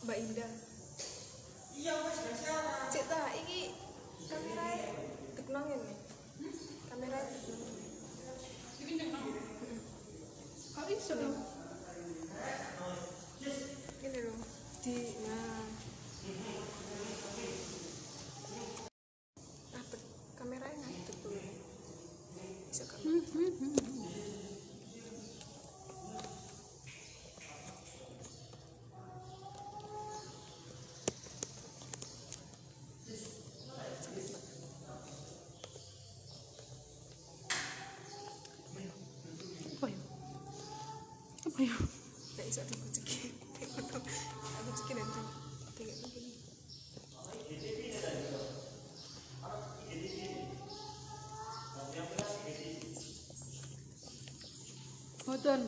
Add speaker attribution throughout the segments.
Speaker 1: Mbak Indah. Cek ta, iki kamerae tekno ngene. Kamerae tekno. Iki tekno. Kok iso? Ini lho. Nah. Apa kamerae ngadep dulu. Bisa kan? Apa ya? Nggak bisa aku cekin. Aku cekin nanti. Tengok lagi.
Speaker 2: Boten.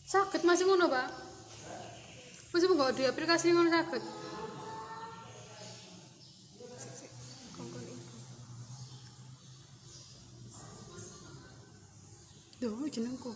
Speaker 2: Sakit masih ngono, Pak. Masih mau di aplikasi ngono sakit.
Speaker 1: Kongkon ibu.
Speaker 2: Duh, jenengku.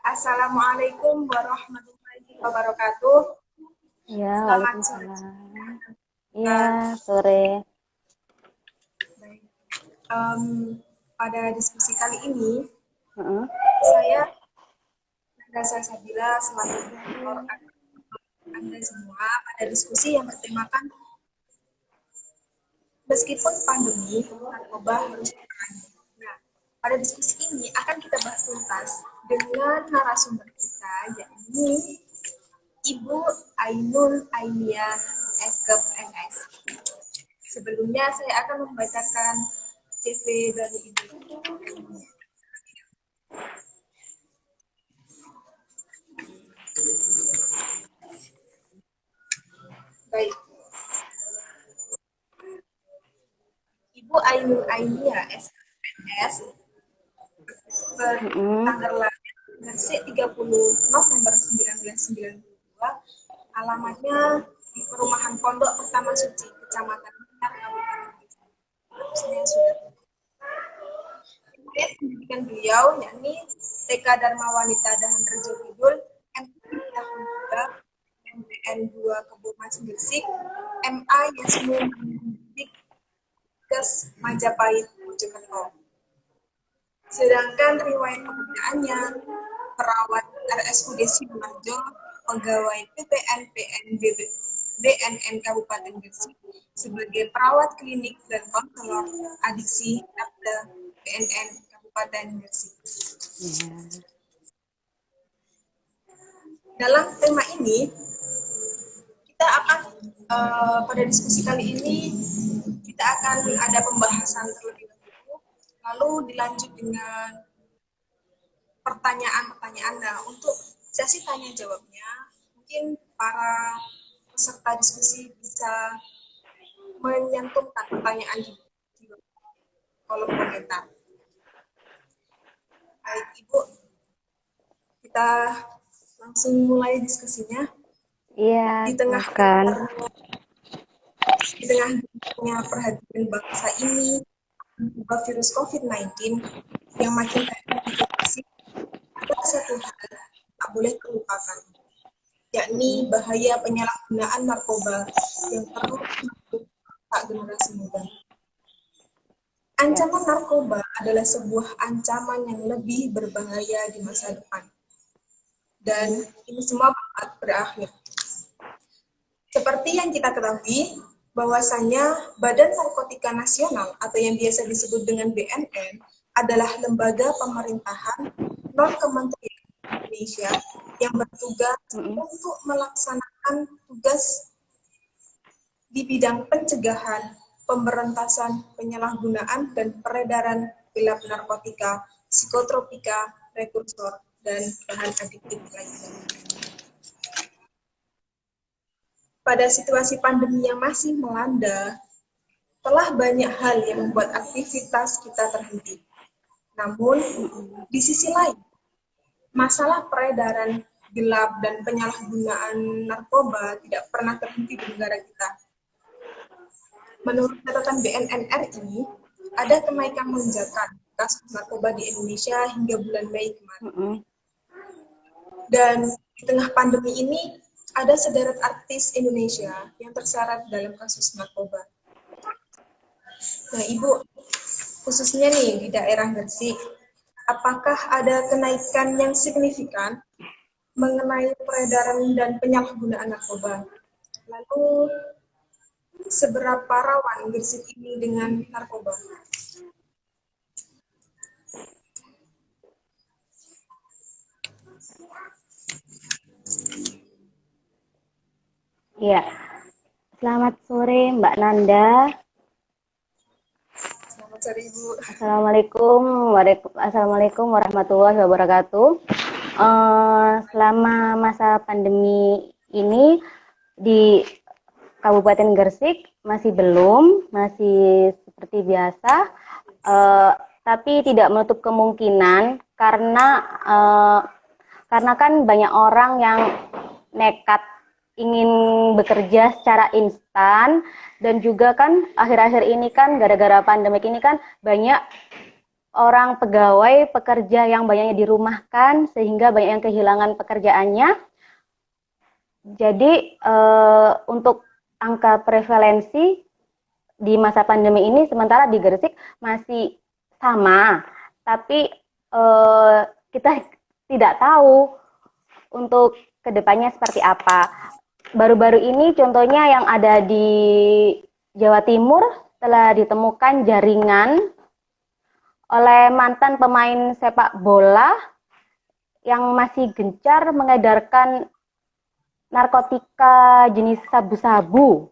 Speaker 3: Assalamualaikum warahmatullahi wabarakatuh.
Speaker 4: Ya,
Speaker 3: Selamat sore.
Speaker 4: waalaikumsalam. Iya, sore.
Speaker 3: Baik. Pada diskusi kali ini,
Speaker 4: Heeh.
Speaker 3: saya Nanda Sabila selaku moderator Anda semua pada diskusi yang bertemakan meskipun pandemi, narkoba harus diperangi. Nah, pada diskusi ini akan kita bahas tuntas dengan narasumber kita, yakni Ibu Ainul Ainia Eskep MS. Sebelumnya saya akan membacakan CV dari Ibu. Baik. Ibu Ainul Ainia SPS bertanggal lahir Gresik 30 November 1992, alamatnya di Perumahan Pondok Pertama Suci, Kecamatan Blitar, Kabupaten Gresik. Saya sudah. Kemudian pendidikan beliau yakni TK Dharma Wanita Dahan Rejo Kidul, MI tahun 3, MPN 2 Kabupaten Gresik, MA Yasmin Kes Majapahit, Mojokerto. Sedangkan riwayat pekerjaannya perawat RSUD Sidoarjo, pegawai PTN BNN Kabupaten Gresik sebagai perawat klinik dan konselor adiksi Napda BNN Kabupaten Gresik. Dalam tema ini kita akan pada diskusi kali ini kita akan ada pembahasan terlebih dahulu, lalu dilanjut dengan pertanyaan-pertanyaan. Nah, untuk sesi tanya jawabnya, mungkin para peserta diskusi bisa menyantumkan pertanyaan di kolom komentar. Baik, Ibu, kita langsung mulai diskusinya.
Speaker 4: Iya,
Speaker 3: Di tengah gencarnya perhatian bangsa ini bahwa virus COVID-19 yang makin teridentifikasi, ada satu hal tak boleh terlupakan, yakni bahaya penyalahgunaan narkoba yang terus merusak generasi muda. Ancaman narkoba adalah sebuah ancaman yang lebih berbahaya di masa depan. Dan ini semua bakal berakhir. Seperti yang kita ketahui, bahwasannya Badan Narkotika Nasional atau yang biasa disebut dengan BNN adalah lembaga pemerintahan non kementerian Indonesia yang bertugas
Speaker 4: Mm-mm.
Speaker 3: untuk melaksanakan tugas di bidang pencegahan, pemberantasan penyalahgunaan dan peredaran gelap narkotika, psikotropika, prekursor, dan bahan adiktif lainnya. Pada situasi pandemi yang masih melanda, telah banyak hal yang membuat aktivitas kita terhenti. Namun, di sisi lain, masalah peredaran gelap dan penyalahgunaan narkoba tidak pernah terhenti di negara kita. Menurut catatan BNN RI, ada kenaikan lonjakan kasus narkoba di Indonesia hingga bulan Mei kemarin.
Speaker 4: Mm-mm.
Speaker 3: Dan di tengah pandemi ini, ada sederet artis Indonesia yang terseret dalam kasus narkoba. Nah, Ibu, khususnya nih di daerah Gresik, apakah ada kenaikan yang signifikan mengenai peredaran dan penyalahgunaan narkoba? Lalu, seberapa rawan Gresik ini dengan narkoba?
Speaker 4: Iya. Selamat sore Mbak Nanda.
Speaker 3: Selamat sore, Ibu.
Speaker 4: Assalamualaikum warahmatullahi wabarakatuh. Selama masa pandemi ini di Kabupaten Gresik masih seperti biasa, tapi tidak menutup kemungkinan karena kan banyak orang yang nekat ingin bekerja secara instan, dan juga kan akhir-akhir ini kan gara-gara pandemik ini kan banyak orang pegawai pekerja yang banyaknya dirumahkan sehingga banyak yang kehilangan pekerjaannya. Jadi untuk angka prevalensi di masa pandemi ini sementara di Gresik masih sama, tapi kita tidak tahu untuk kedepannya seperti apa. Baru-baru ini contohnya yang ada di Jawa Timur telah ditemukan jaringan oleh mantan pemain sepak bola yang masih gencar mengedarkan narkotika jenis sabu-sabu.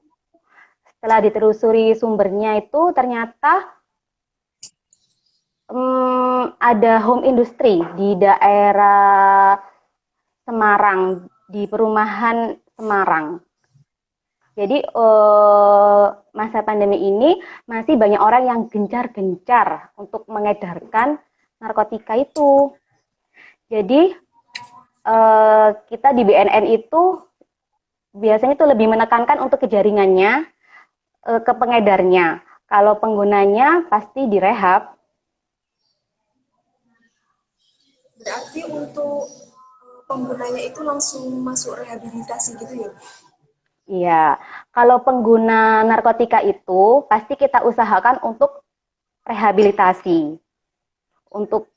Speaker 4: Setelah ditelusuri sumbernya itu ternyata ada home industry di daerah Semarang, di perumahan Semarang. Jadi masa pandemi ini masih banyak orang yang gencar-gencar untuk mengedarkan narkotika itu. Jadi kita di BNN itu biasanya itu lebih menekankan untuk ke jaringannya, ke pengedarnya. Kalau penggunanya pasti direhab.
Speaker 3: Berarti untuk penggunanya itu langsung masuk rehabilitasi gitu ya?
Speaker 4: Iya, kalau pengguna narkotika itu pasti kita usahakan untuk rehabilitasi. Untuk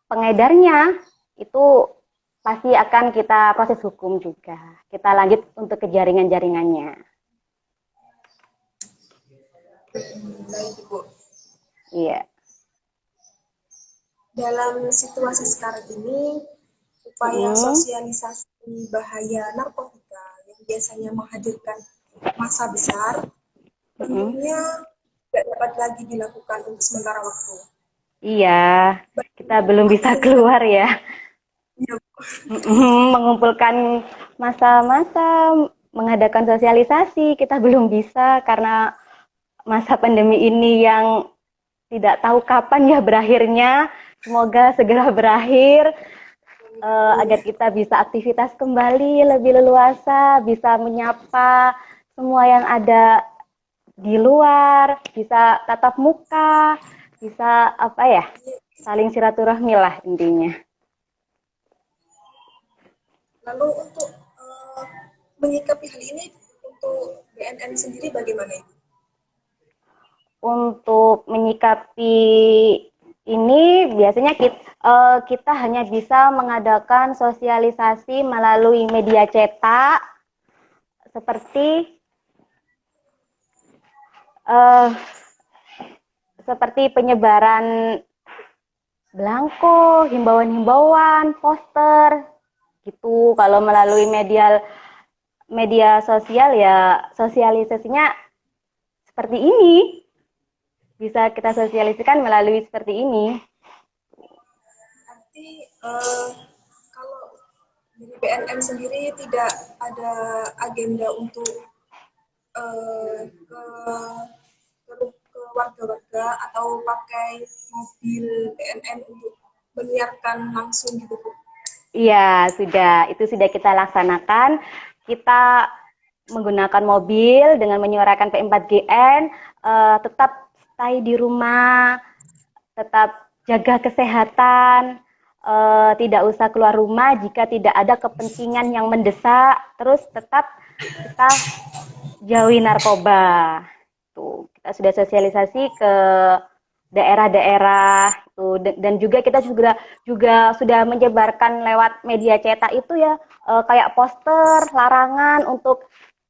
Speaker 4: pengedarnya itu pasti akan kita proses hukum juga. Kita lanjut untuk ke jaringan-jaringannya.
Speaker 3: Baik, Ibu.
Speaker 4: Iya.
Speaker 3: Dalam situasi sekarang ini, upaya sosialisasi bahaya narkotika yang biasanya menghadirkan massa besar, tentunya tidak dapat lagi dilakukan untuk sementara waktu.
Speaker 4: Iya, kita belum bisa keluar ya.
Speaker 3: Ya,
Speaker 4: Mengumpulkan masa-masa, mengadakan sosialisasi, kita belum bisa karena masa pandemi ini yang tidak tahu kapan ya berakhirnya. Semoga segera berakhir agar kita bisa aktivitas kembali lebih leluasa, bisa menyapa semua yang ada di luar, bisa tatap muka, bisa saling silaturahmi lah intinya.
Speaker 3: lalu untuk menyikapi hal ini, untuk BNN sendiri bagaimana?
Speaker 4: Untuk menyikapi ini biasanya kita hanya bisa mengadakan sosialisasi melalui media cetak seperti penyebaran belangko, himbauan-himbauan, poster, gitu. Kalau melalui media sosial ya sosialisasinya seperti ini. Bisa kita sosialisasikan melalui seperti ini.
Speaker 3: Nanti kalau dari PNM sendiri tidak ada agenda untuk ke ke warga-warga atau pakai mobil PNM untuk menyiarkan langsung gitu Bu.
Speaker 4: Iya, itu sudah kita laksanakan. Kita menggunakan mobil dengan menyuarakan P4GN, tetap stay di rumah, tetap jaga kesehatan, tidak usah keluar rumah jika tidak ada kepentingan yang mendesak, terus tetap kita jauhi narkoba. Tuh, kita sudah sosialisasi ke daerah-daerah tuh, dan juga kita juga sudah menyebarkan lewat media cetak itu ya, kayak poster larangan untuk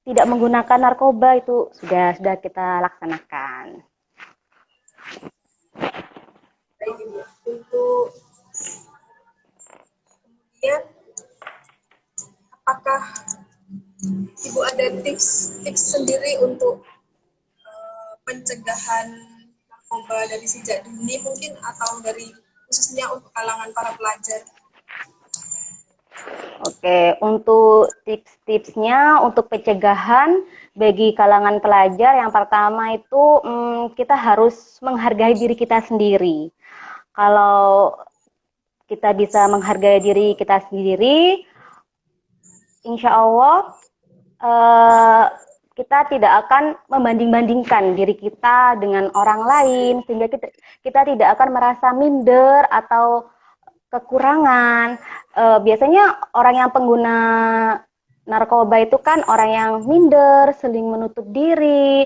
Speaker 4: tidak menggunakan narkoba itu sudah kita laksanakan.
Speaker 3: Baik Ibu. Untuk kemudian apakah Ibu ada tips sendiri untuk pencegahan narkoba dari sejak dini mungkin atau dari khususnya untuk kalangan para pelajar?
Speaker 4: Oke, untuk tips-tipsnya untuk pencegahan bagi kalangan pelajar yang pertama itu kita harus menghargai diri kita sendiri. Kalau kita bisa menghargai diri kita sendiri, insya Allah kita tidak akan membanding-bandingkan diri kita dengan orang lain, sehingga kita tidak akan merasa minder atau kekurangan. Biasanya orang yang pengguna narkoba itu kan orang yang minder, seling menutup diri,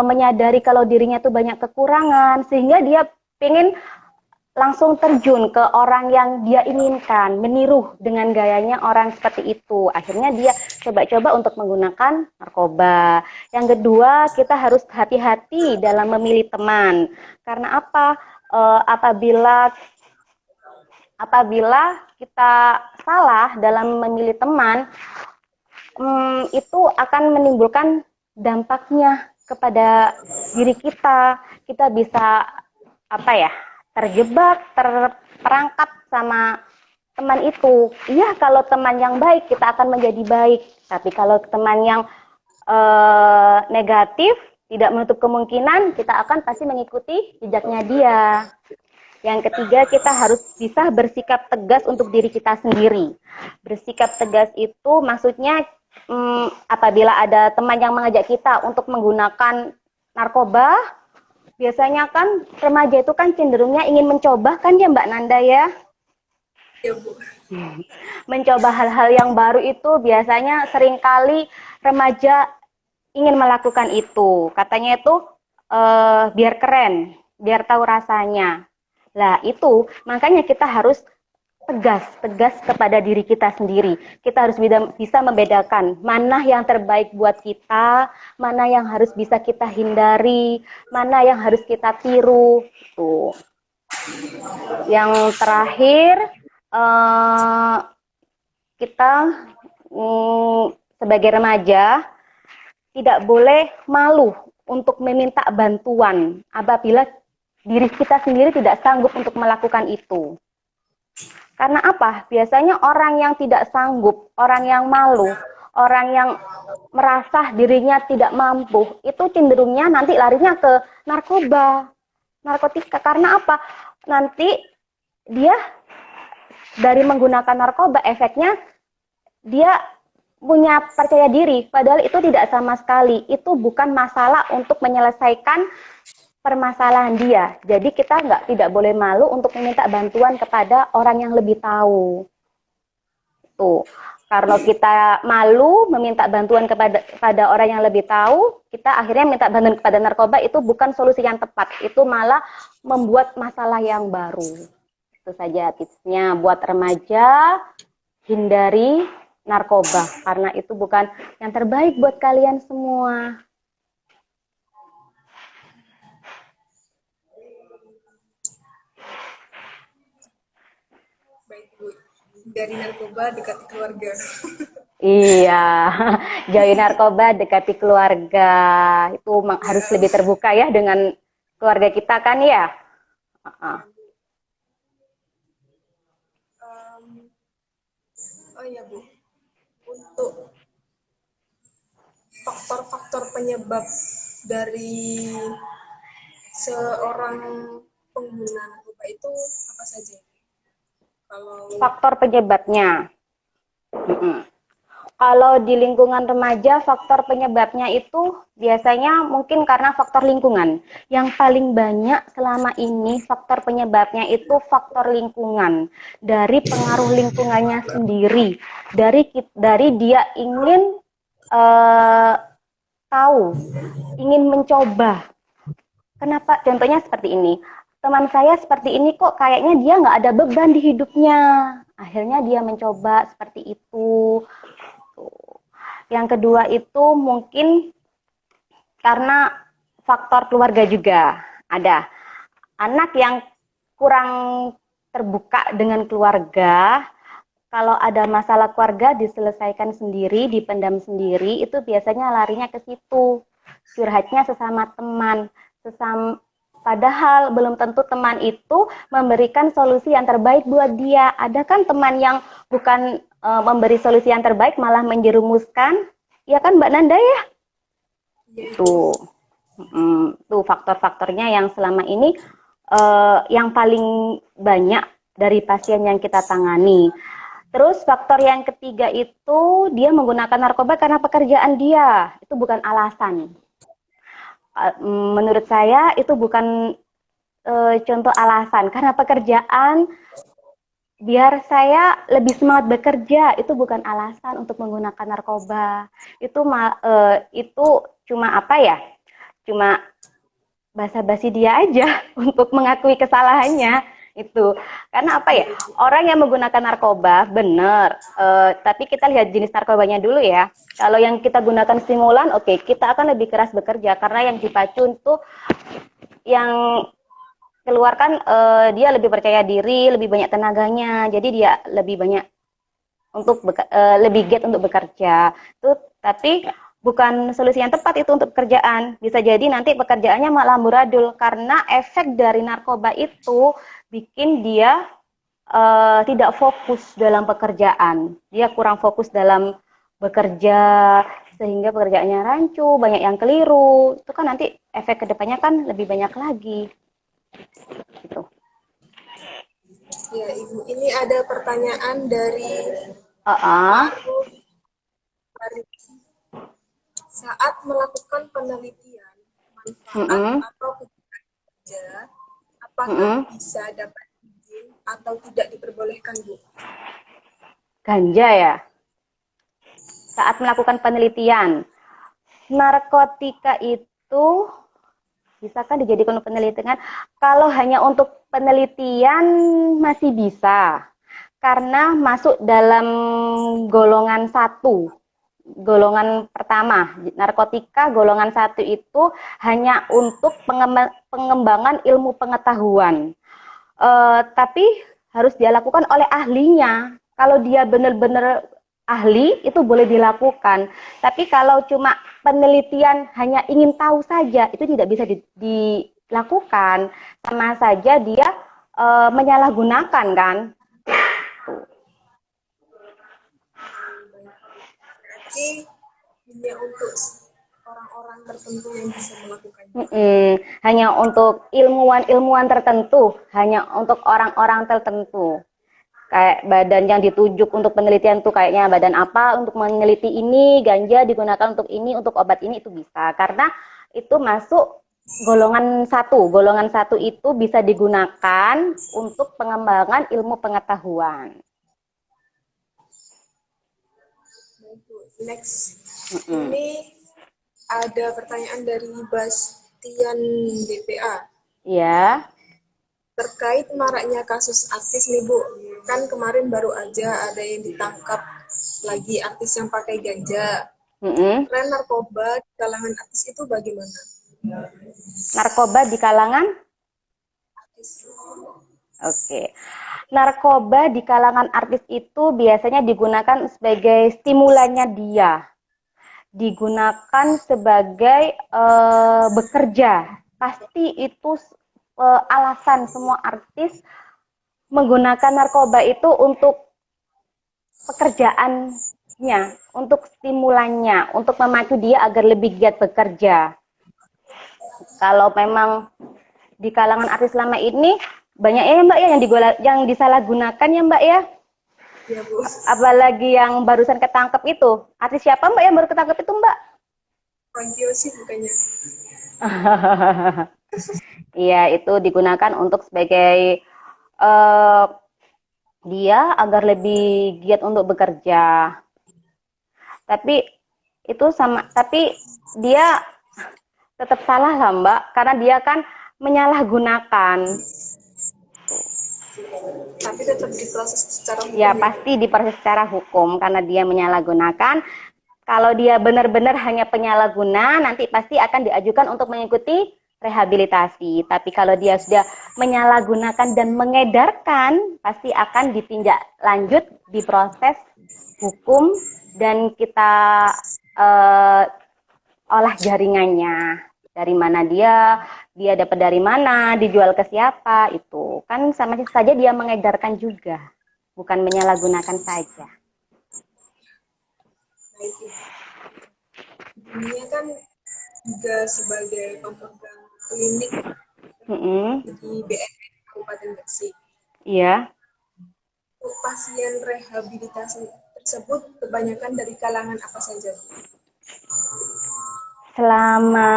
Speaker 4: menyadari kalau dirinya itu banyak kekurangan, sehingga dia pengen langsung terjun ke orang yang dia inginkan, meniru dengan gayanya orang seperti itu. Akhirnya dia coba-coba untuk menggunakan narkoba. Yang kedua, kita harus hati-hati dalam memilih teman. Karena apa? Apabila kita salah dalam memilih teman, itu akan menimbulkan dampaknya kepada diri kita. Kita bisa terjebak, terperangkap sama teman itu. Iya, kalau teman yang baik kita akan menjadi baik. Tapi kalau teman yang negatif, tidak menutup kemungkinan kita akan pasti mengikuti jejaknya dia. Yang ketiga, kita harus bisa bersikap tegas untuk diri kita sendiri. Bersikap tegas itu maksudnya apabila ada teman yang mengajak kita untuk menggunakan narkoba, biasanya kan remaja itu kan cenderungnya ingin mencoba kan ya Mbak Nanda ya?
Speaker 3: Ya Bu.
Speaker 4: Mencoba hal-hal yang baru itu biasanya seringkali remaja ingin melakukan itu. Katanya itu biar keren, biar tahu rasanya. Lah itu makanya kita harus tegas kepada diri kita sendiri. Kita harus bisa membedakan mana yang terbaik buat kita, mana yang harus bisa kita hindari, mana yang harus kita tiru. Tuh. Yang terakhir, kita sebagai remaja tidak boleh malu untuk meminta bantuan apabila diri kita sendiri tidak sanggup untuk melakukan itu. Karena apa? Biasanya orang yang tidak sanggup, orang yang malu, orang yang merasa dirinya tidak mampu, itu cenderungnya nanti larinya ke narkoba, narkotika. Karena apa? Nanti dia dari menggunakan narkoba, efeknya dia punya percaya diri, padahal itu tidak sama sekali. Itu bukan masalah untuk menyelesaikan permasalahan dia. Jadi kita tidak boleh malu untuk meminta bantuan kepada orang yang lebih tahu. Tuh, karena kita malu meminta bantuan kepada orang yang lebih tahu, kita akhirnya minta bantuan kepada narkoba, itu bukan solusi yang tepat. Itu malah membuat masalah yang baru. Itu saja tipsnya buat remaja, hindari narkoba karena itu bukan yang terbaik buat kalian semua.
Speaker 3: Dari narkoba dekati keluarga.
Speaker 4: Iya, jauhi narkoba, dekati keluarga. Itu harus lebih terbuka ya dengan keluarga kita kan ya. Uh-uh.
Speaker 3: Oh iya Bu, untuk faktor-faktor penyebab dari seorang pengguna narkoba itu apa saja? Kalau
Speaker 4: Faktor penyebabnya. Mm-mm. Kalau di lingkungan remaja, faktor penyebabnya itu biasanya mungkin karena faktor lingkungan. Yang paling banyak selama ini faktor penyebabnya itu faktor lingkungan. Dari pengaruh lingkungannya sendiri. Dari dia ingin tahu, ingin mencoba. Kenapa? Contohnya seperti ini. Teman saya seperti ini kok kayaknya dia nggak ada beban di hidupnya. Akhirnya dia mencoba seperti itu. Yang kedua itu mungkin karena faktor keluarga juga ada. Anak yang kurang terbuka dengan keluarga, kalau ada masalah keluarga diselesaikan sendiri, dipendam sendiri, itu biasanya larinya ke situ. Curhatnya sesama teman, padahal belum tentu teman itu memberikan solusi yang terbaik buat dia. Ada kan teman yang bukan memberi solusi yang terbaik, malah menjerumuskan. Ya kan Mbak Nanda ya? Tuh, tuh faktor-faktornya yang selama ini yang paling banyak dari pasien yang kita tangani. Terus faktor yang ketiga itu dia menggunakan narkoba karena pekerjaan dia. Itu bukan alasan. Menurut saya itu bukan contoh alasan. Karena pekerjaan biar saya lebih semangat bekerja, itu bukan alasan untuk menggunakan narkoba. Itu cuma apa ya? Cuma basa-basi dia aja untuk mengakui kesalahannya itu. Karena apa ya? Orang yang menggunakan narkoba benar, tapi kita lihat jenis narkobanya dulu ya. Kalau yang kita gunakan stimulan, oke, kita akan lebih keras bekerja karena yang dipacu itu yang keluarkan dia lebih percaya diri, lebih banyak tenaganya, jadi dia lebih banyak untuk lebih giat untuk bekerja. Tapi bukan solusi yang tepat itu untuk pekerjaan. Bisa jadi nanti pekerjaannya malah amburadul karena efek dari narkoba itu bikin dia tidak fokus dalam pekerjaan. Dia kurang fokus dalam bekerja sehingga pekerjaannya rancu, banyak yang keliru. Itu kan nanti efek kedepannya kan lebih banyak lagi. Gitu.
Speaker 3: Ya Ibu, ini ada pertanyaan dari saat melakukan penelitian manfaat atau kegiatan kerja, apakah bisa dapat izin atau tidak diperbolehkan Bu?
Speaker 4: Ganja ya. Saat melakukan penelitian, narkotika itu bisa kan dijadikan untuk penelitian? Kalau hanya untuk penelitian masih bisa, karena masuk dalam golongan 1. Golongan pertama, narkotika golongan 1 itu hanya untuk pengembangan ilmu pengetahuan. Tapi harus dia lakukan oleh ahlinya. Kalau dia benar-benar ahli, itu boleh dilakukan. Tapi kalau cuma penelitian hanya ingin tahu saja, itu tidak bisa dilakukan. Sama saja dia menyalahgunakan kan.
Speaker 3: Berarti hanya untuk orang-orang tertentu yang bisa melakukannya.
Speaker 4: Hanya untuk ilmuwan-ilmuwan tertentu, hanya untuk orang-orang tertentu. Kayak badan yang ditunjuk untuk penelitian tuh kayaknya badan apa untuk meneliti ini, ganja digunakan untuk ini, untuk obat ini, itu bisa. Karena itu masuk golongan 1. Golongan 1 itu bisa digunakan untuk pengembangan ilmu pengetahuan.
Speaker 3: Next, ini ada pertanyaan dari Bastian DPA.
Speaker 4: Ya.
Speaker 3: Terkait maraknya kasus artis nih Bu, kan kemarin baru aja ada yang ditangkap lagi artis yang pakai ganja. Tren narkoba di kalangan artis itu bagaimana?
Speaker 4: Narkoba di kalangan? Oke. Narkoba di kalangan artis itu biasanya digunakan sebagai stimulannya dia. Digunakan sebagai bekerja. Pasti itu alasan semua artis menggunakan narkoba itu untuk pekerjaannya, untuk stimulannya, untuk memacu dia agar lebih giat bekerja. Kalau memang di kalangan artis selama ini banyak ya Mbak ya yang disalahgunakan ya Mbak ya.
Speaker 3: Ya, Bu.
Speaker 4: Apalagi yang barusan ketangkep itu. Artis siapa Mbak yang baru ketangkep itu Mbak?
Speaker 3: Frankio sih bukannya.
Speaker 4: Iya, itu digunakan untuk sebagai dia agar lebih giat untuk bekerja. Tapi itu tapi dia tetap salah lah Mbak, karena dia kan menyalahgunakan.
Speaker 3: Tapi tetap diproses secara hukum.
Speaker 4: Ya, pasti diproses secara hukum karena dia menyalahgunakan. Kalau dia benar-benar hanya penyalahguna, nanti pasti akan diajukan untuk mengikuti rehabilitasi. Tapi kalau dia sudah menyalahgunakan dan mengedarkan, pasti akan ditinjak lanjut, diproses hukum, dan kita olah jaringannya. Dari mana dia dapat dari mana, dijual ke siapa, itu. Kan sama saja dia mengedarkan juga, bukan menyalahgunakan saja.
Speaker 3: Ini kan juga sebagai pemegang klinik di BNN Kabupaten Gresik.
Speaker 4: Iya.
Speaker 3: Pasien rehabilitasi tersebut kebanyakan dari kalangan apa saja?
Speaker 4: Selama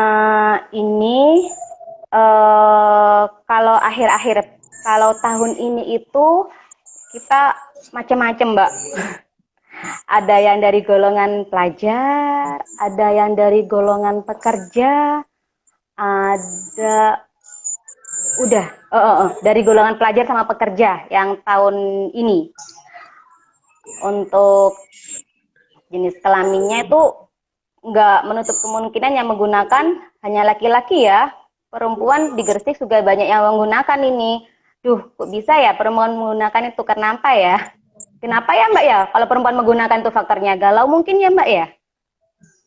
Speaker 4: ini kalau kalau tahun ini itu kita macam-macam Mbak. Ada yang dari golongan pelajar, ada yang dari golongan pekerja, ada dari golongan pelajar sama pekerja yang tahun ini. Untuk jenis kelaminnya itu nggak menutup kemungkinan yang menggunakan hanya laki-laki ya. Perempuan di Gresik juga banyak yang menggunakan ini. Duh, kok bisa ya perempuan menggunakan itu, kenapa ya? Kenapa ya Mbak ya? Kalau perempuan menggunakan itu faktornya galau mungkin ya Mbak ya?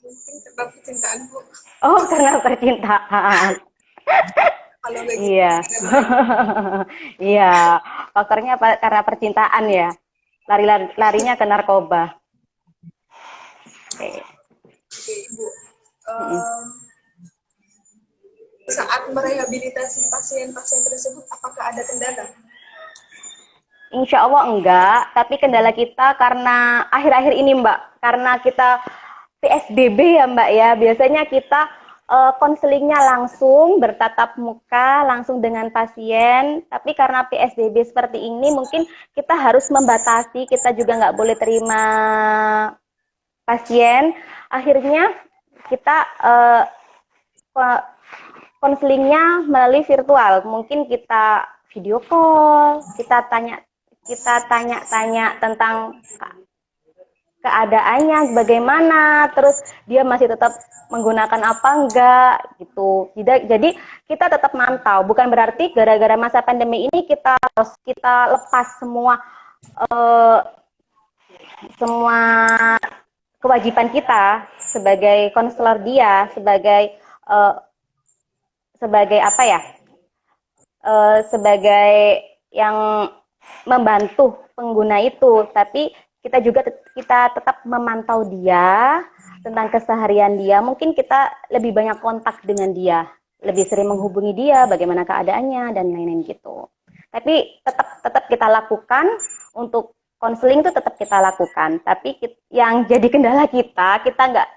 Speaker 3: Mungkin karena percintaan, Bu.
Speaker 4: Oh, karena percintaan.
Speaker 3: Kalau nggak gitu,
Speaker 4: Iya. Iya, faktornya karena percintaan ya. Larinya ke narkoba. Oke.
Speaker 3: Oke, Ibu. Saat merehabilitasi pasien-pasien tersebut, apakah ada kendala?
Speaker 4: Insya Allah enggak, tapi kendala kita karena akhir-akhir ini Mbak, karena kita PSBB ya Mbak ya, biasanya kita konselingnya langsung bertatap muka, langsung dengan pasien, tapi karena PSBB seperti ini mungkin kita harus membatasi, kita juga nggak boleh terima pasien, akhirnya kita konselingnya melalui virtual, mungkin kita video call, kita tanya-tanya tentang keadaannya bagaimana, terus dia masih tetap menggunakan apa enggak gitu. Jadi kita tetap mantau, bukan berarti gara-gara masa pandemi ini kita lepas semua kewajiban kita sebagai konselor dia, sebagai apa ya? Sebagai yang membantu pengguna itu, tapi kita tetap memantau dia tentang keseharian dia. Mungkin kita lebih banyak kontak dengan dia, lebih sering menghubungi dia, bagaimana keadaannya dan lain-lain gitu. Tapi tetap kita lakukan, untuk konseling itu tetap kita lakukan. Tapi yang jadi kendala kita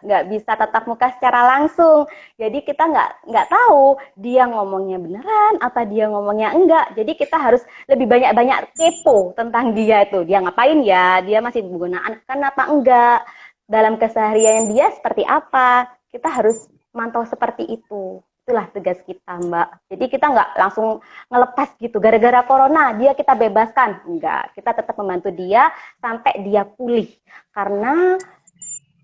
Speaker 4: nggak bisa tatap muka secara langsung. Jadi kita nggak tahu dia ngomongnya beneran apa dia ngomongnya enggak. Jadi kita harus lebih banyak kepo tentang dia itu. Dia ngapain ya? Dia masih menggunakan apa enggak? Dalam keseharian dia seperti apa? Kita harus mantau seperti itu. Itulah tugas kita Mbak. Jadi kita nggak langsung ngelepas gitu. Gara-gara corona dia kita bebaskan. Enggak. Kita tetap membantu dia sampai dia pulih. Karena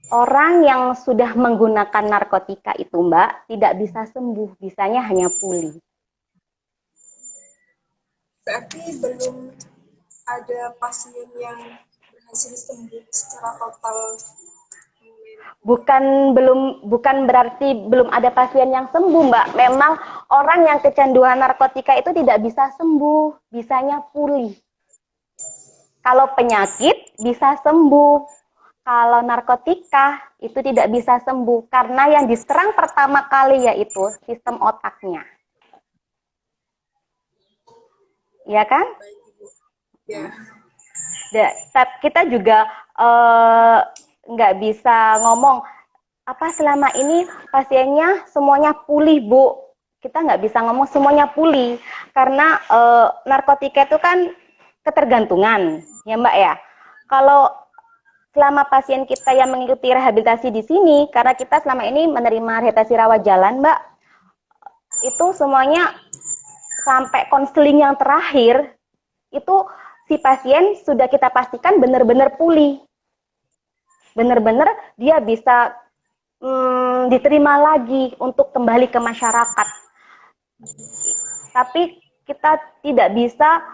Speaker 4: orang yang sudah menggunakan narkotika itu Mbak tidak bisa sembuh. Bisanya hanya pulih.
Speaker 3: Berarti belum ada pasien yang berhasil sembuh secara total.
Speaker 4: Bukan berarti belum ada pasien yang sembuh, Mbak. Memang orang yang kecanduan narkotika itu tidak bisa sembuh, bisanya pulih. Kalau penyakit bisa sembuh. Kalau narkotika itu tidak bisa sembuh karena yang diserang pertama kali yaitu sistem otaknya. Ya kan?
Speaker 3: Ya.
Speaker 4: Kita juga nggak bisa ngomong apa selama ini pasiennya semuanya pulih, Bu. Kita nggak bisa ngomong semuanya pulih karena narkotika itu kan ketergantungan, ya Mbak ya. Kalau selama pasien kita yang mengikuti rehabilitasi di sini, karena kita selama ini menerima rehabilitasi rawat jalan, Mbak, itu semuanya sampai konseling yang terakhir itu si pasien sudah kita pastikan benar-benar pulih, benar-benar dia bisa diterima lagi untuk kembali ke masyarakat. Tapi kita tidak bisa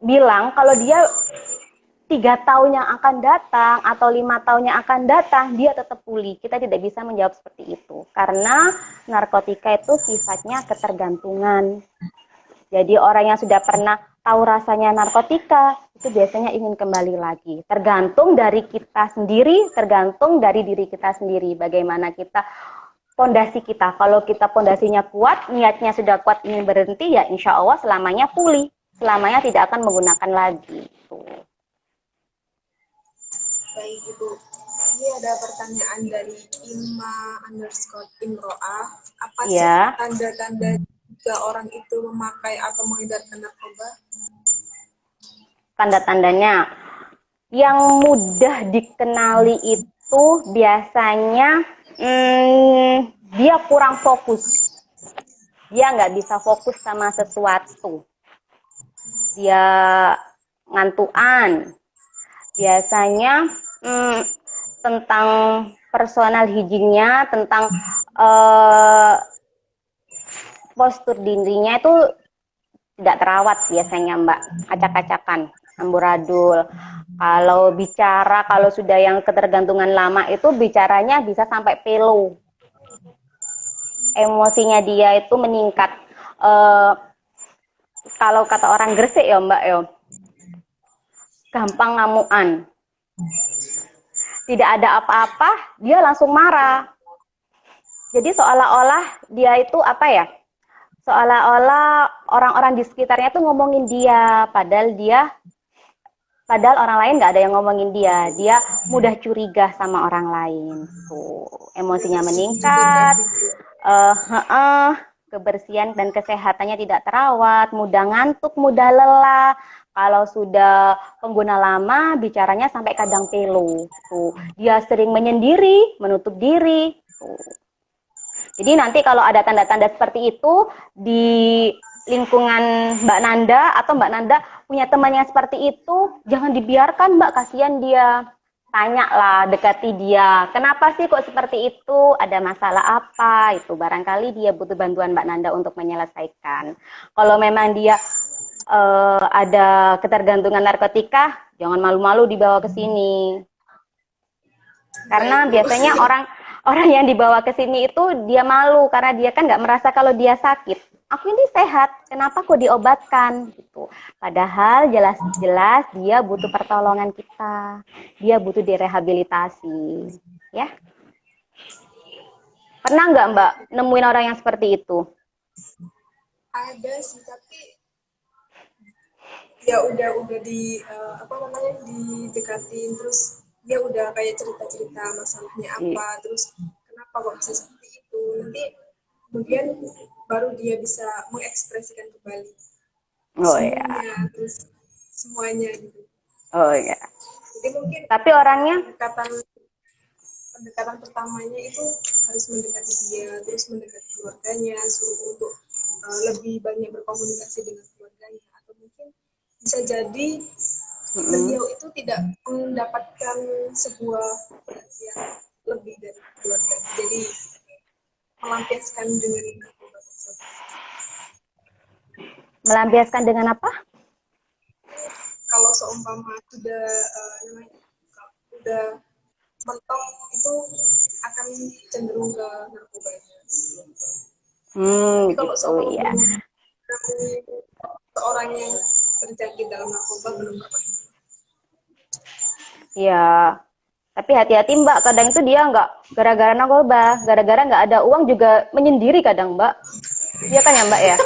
Speaker 4: bilang kalau dia 3 tahun yang akan datang atau 5 tahun yang akan datang dia tetap pulih. Kita tidak bisa menjawab seperti itu karena narkotika itu sifatnya ketergantungan. Jadi orang yang sudah pernah tahu rasanya narkotika itu biasanya ingin kembali lagi. Tergantung dari kita sendiri, tergantung dari diri kita sendiri. Bagaimana kita fondasi kita. Kalau kita fondasinya kuat, niatnya sudah kuat ingin berhenti, ya insya Allah selamanya pulih. Selamanya tidak akan menggunakan lagi. Tuh.
Speaker 3: Baik Ibu, ini ada pertanyaan dari Ima_Imroa. Apa sih tanda-tanda jika orang itu memakai atau mengedarkan narkoba?
Speaker 4: Tanda-tandanya yang mudah dikenali itu biasanya dia kurang fokus. Dia nggak bisa fokus sama sesuatu. Dia ngantuan. Biasanya tentang personal hygiene-nya, tentang postur dirinya itu tidak terawat biasanya, Mbak. Acak-acakan, amburadul. Kalau sudah yang ketergantungan lama itu bicaranya bisa sampai pelo. Emosinya dia itu meningkat. Kalau kata orang Gresik ya, Mbak, ya. Gampang ngamuan. Tidak ada apa-apa, dia langsung marah. Jadi seolah-olah dia itu apa ya? Seolah-olah orang-orang di sekitarnya tuh ngomongin dia, padahal orang lain nggak ada yang ngomongin dia. Dia mudah curiga sama orang lain. Tuh, emosinya meningkat, kebersihan dan kesehatannya tidak terawat, mudah ngantuk, mudah lelah. Kalau sudah pengguna lama, bicaranya sampai kadang pelo. Tuh, dia sering menyendiri, menutup diri. Tuh. Jadi nanti kalau ada tanda-tanda seperti itu di lingkungan Mbak Nanda atau Mbak Nanda punya teman yang seperti itu, jangan dibiarkan, Mbak, kasihan dia. Tanyalah, dekati dia. Kenapa sih kok seperti itu? Ada masalah apa? Itu barangkali dia butuh bantuan Mbak Nanda untuk menyelesaikan. Kalau memang dia ada ketergantungan narkotika, jangan malu-malu dibawa ke sini. Karena biasanya orang yang dibawa ke sini itu dia malu karena dia kan nggak merasa kalau dia sakit. Aku ini sehat, kenapa kok diobatkan? Gitu. Padahal jelas-jelas dia butuh pertolongan kita, dia butuh direhabilitasi, ya. Pernah nggak Mbak nemuin orang yang seperti itu?
Speaker 3: Ada sih, tapi ya udah didekatin, terus dia udah kayak cerita-cerita masalahnya apa, terus kenapa kok bisa seperti itu, nanti kemudian baru dia bisa mengekspresikan kembali terus semuanya gitu.
Speaker 4: Oh ya.
Speaker 3: Jadi mungkin
Speaker 4: tapi orangnya
Speaker 3: pendekatan pertamanya itu harus mendekati dia, terus mendekati keluarganya, suruh untuk lebih banyak berkomunikasi dengan keluarganya, atau mungkin bisa jadi beliau itu tidak mendapatkan sebuah perhatian lebih dari keluarga, jadi melampiaskan dengan narkoba tersebut.
Speaker 4: Melampiaskan dengan apa?
Speaker 3: Kalau seumpama sudah udah mentok itu akan cenderung ke narkoba. Tapi kalau
Speaker 4: Gitu
Speaker 3: seumpama
Speaker 4: ya.
Speaker 3: seorang yang terjangkit dalam narkoba belum pernah.
Speaker 4: Ya, tapi hati-hati Mbak, kadang itu dia nggak gara-gara narkoba, gara-gara nggak ada uang juga menyendiri kadang Mbak. Iya kan ya Mbak ya?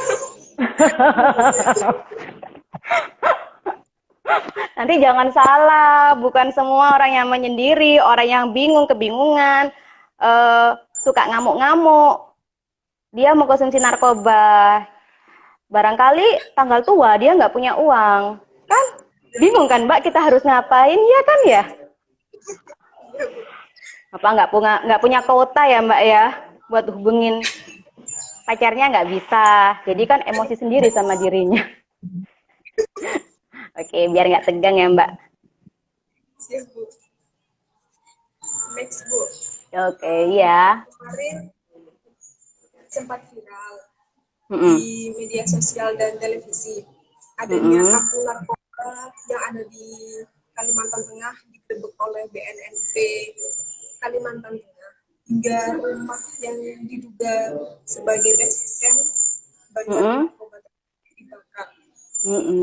Speaker 4: Nanti jangan salah, bukan semua orang yang menyendiri, orang yang bingung, kebingungan, suka ngamuk-ngamuk, dia mau konsumsi narkoba. Barangkali tanggal tua dia nggak punya uang, kan? Bingung kan Mbak, kita harus ngapain ya kan ya? Apa nggak punya kuota ya Mbak ya, buat hubungin pacarnya nggak bisa, jadi kan emosi sendiri sama dirinya. Oke, biar nggak tegang ya Mbak.
Speaker 3: Siap Bu. Next Bu.
Speaker 4: Oke, ya.
Speaker 3: Kemarin sempat viral
Speaker 4: Mm-mm.
Speaker 3: di media sosial dan televisi adanya kampung narkoba yang ada di Kalimantan Tengah digerebek oleh BNNP Kalimantan Tengah, hingga rumah yang diduga sebagai base camp banyak narkoba dibakar.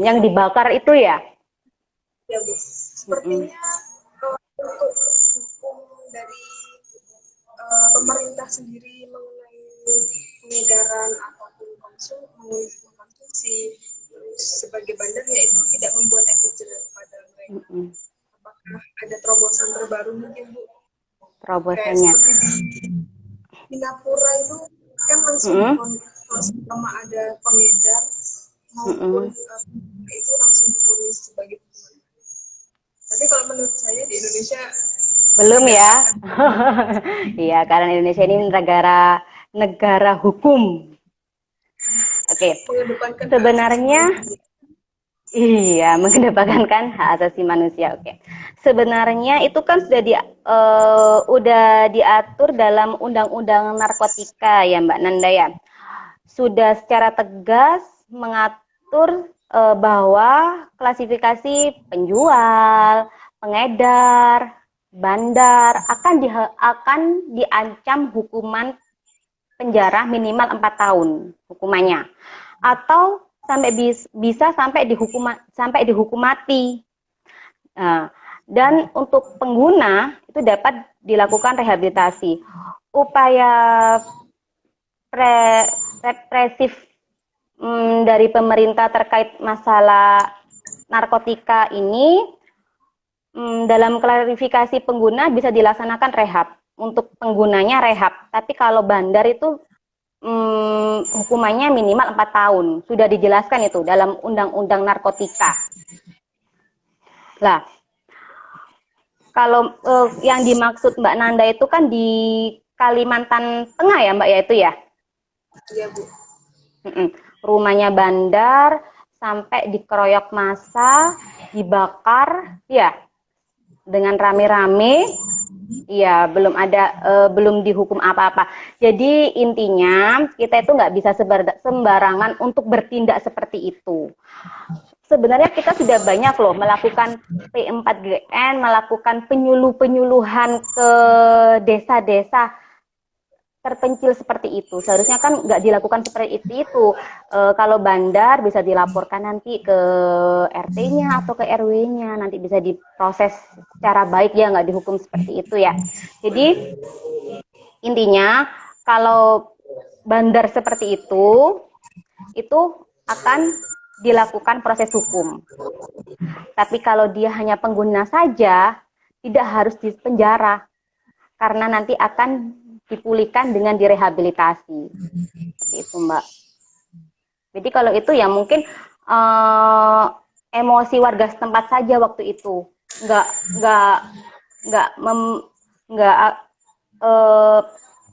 Speaker 4: Yang dibakar itu ya?
Speaker 3: Ya Bu, sepertinya untuk hukum dari pemerintah sendiri mengenai pengedaran ataupun konsumsi terus sebagai bandarnya itu tidak membuat efek jerah kepada mereka. Apakah ada terobosan terbaru mungkin Bu? Kayak
Speaker 4: Terobosannya.
Speaker 3: seperti di Singapura itu kan langsung kalau sama ada pengedar maupun itu langsung divonis sebagai hukuman. Tapi kalau menurut saya di Indonesia
Speaker 4: Belum ya? Iya, karena Indonesia ini negara hukum. Oke.
Speaker 3: mengedepankan
Speaker 4: Sebenarnya iya, mengedepankan hak asasi manusia. Oke. Sebenarnya itu kan udah diatur dalam Undang-Undang Narkotika ya, Mbak Nanda ya. Sudah secara tegas mengatur bahwa klasifikasi penjual, pengedar, bandar akan diancam hukuman penjara minimal 4 tahun hukumannya, atau bisa sampai dihukum mati. Nah, dan untuk pengguna itu dapat dilakukan rehabilitasi. Upaya represif dari pemerintah terkait masalah narkotika ini, dalam klarifikasi pengguna bisa dilaksanakan rehab. Untuk penggunanya rehab, tapi kalau bandar itu hukumannya minimal 4 tahun. Sudah dijelaskan itu dalam Undang-Undang Narkotika. Lah, kalau yang dimaksud Mbak Nanda itu kan di Kalimantan Tengah ya Mbak ya itu ya?
Speaker 3: Iya Bu.
Speaker 4: Rumahnya bandar sampai dikeroyok massa, dibakar, ya, dengan rame-rame. Iya, belum dihukum apa-apa. Jadi intinya kita itu nggak bisa sembarangan untuk bertindak seperti itu. Sebenarnya kita sudah banyak loh melakukan P4GN, melakukan penyuluhan ke desa-desa terpencil seperti itu. Seharusnya kan nggak dilakukan seperti itu. Kalau bandar bisa dilaporkan nanti ke RT-nya atau ke RW-nya, nanti bisa diproses secara baik ya, nggak dihukum seperti itu ya. Jadi intinya kalau bandar seperti itu akan dilakukan proses hukum. Tapi kalau dia hanya pengguna saja, tidak harus dipenjara, karena nanti akan dipulihkan dengan direhabilitasi. Seperti itu Mbak. Jadi kalau itu ya mungkin emosi warga setempat saja waktu itu,